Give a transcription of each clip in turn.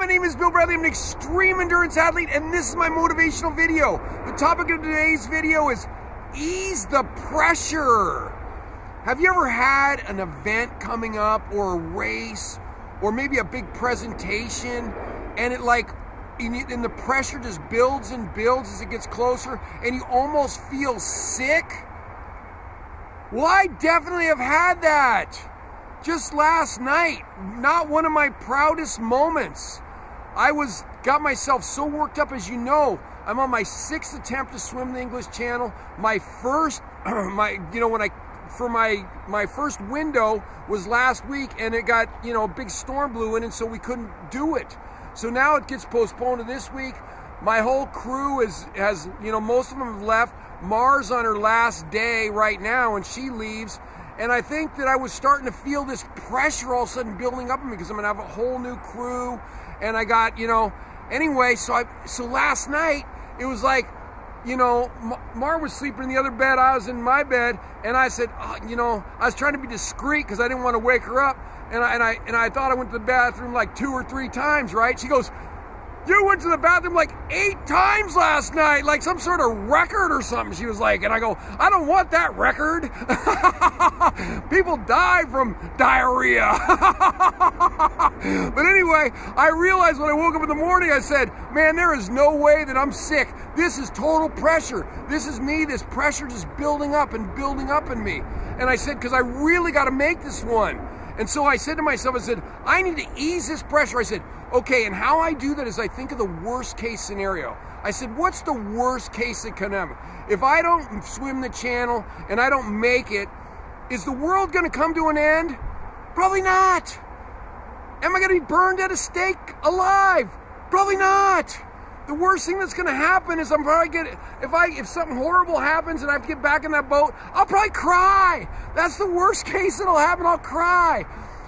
name is Bill Bradley. I'm an extreme endurance athlete, and this is my motivational video. The topic of today's video is ease the pressure. Have you ever had an event coming up, or a race, or maybe a big presentation, and and the pressure just builds and builds as it gets closer, and you almost feel sick? Well, I definitely have had that. Just last night, not one of my proudest moments. I got myself so worked up. As you know, I'm on my 6th attempt to swim the English Channel. My first, my first window was last week, and it got, a big storm blew in, and so we couldn't do it. So now it gets postponed to this week. My whole crew has most of them have left. Mars on her last day right now, and she leaves. And I think that I was starting to feel this pressure all of a sudden building up on me, because I'm gonna have a whole new crew, and I got, anyway, so last night, it was like, Mar was sleeping in the other bed, I was in my bed, and I said, I was trying to be discreet because I didn't want to wake her up, and I thought I went to the bathroom like 2 or 3 times, right? She goes, "You went to the bathroom like 8 times last night, like some sort of record or something," she was like. And I go, "I don't want that record." People die from diarrhea. But anyway, I realized when I woke up in the morning, I said, man, there is no way that I'm sick. This is total pressure. This is me, this pressure just building up and building up in me. And I said, because I really got to make this one. And so I said to myself, I said, I need to ease this pressure. I said, okay, and how I do that is I think of the worst case scenario. I said, what's the worst case that can happen? If I don't swim the channel and I don't make it, is the world gonna come to an end? Probably not. Am I gonna be burned at a stake alive? Probably not. The worst thing that's gonna happen is I'm probably if something horrible happens and I have to get back in that boat, I'll probably cry. That's the worst case that'll happen, I'll cry.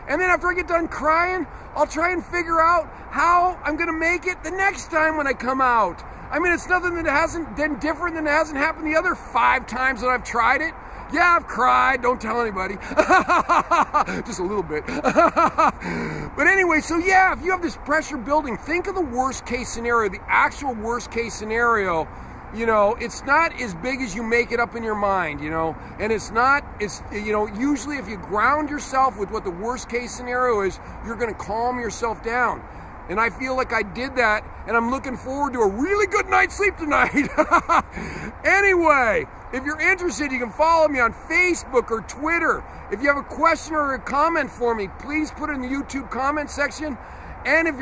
And then after I get done crying, I'll try and figure out how I'm gonna make it the next time when I come out. I mean, it's nothing that hasn't been different than it hasn't happened the other 5 times that I've tried it. Yeah, I've cried, don't tell anybody. Just a little bit. But anyway, so yeah, if you have this pressure building, think of the worst case scenario, the actual worst case scenario. It's not as big as you make it up in your mind, and usually if you ground yourself with what the worst case scenario is, you're gonna calm yourself down. And I feel like I did that, and I'm looking forward to a really good night's sleep tonight. Anyway, if you're interested, you can follow me on Facebook or Twitter. If you have a question or a comment for me, please put it in the YouTube comment section. And if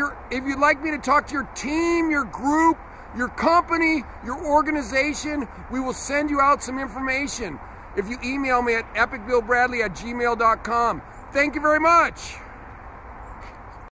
you'd like me to talk to your team, your group, your company, your organization, we will send you out some information if you email me at epicbillbradley@gmail.com. Thank you very much.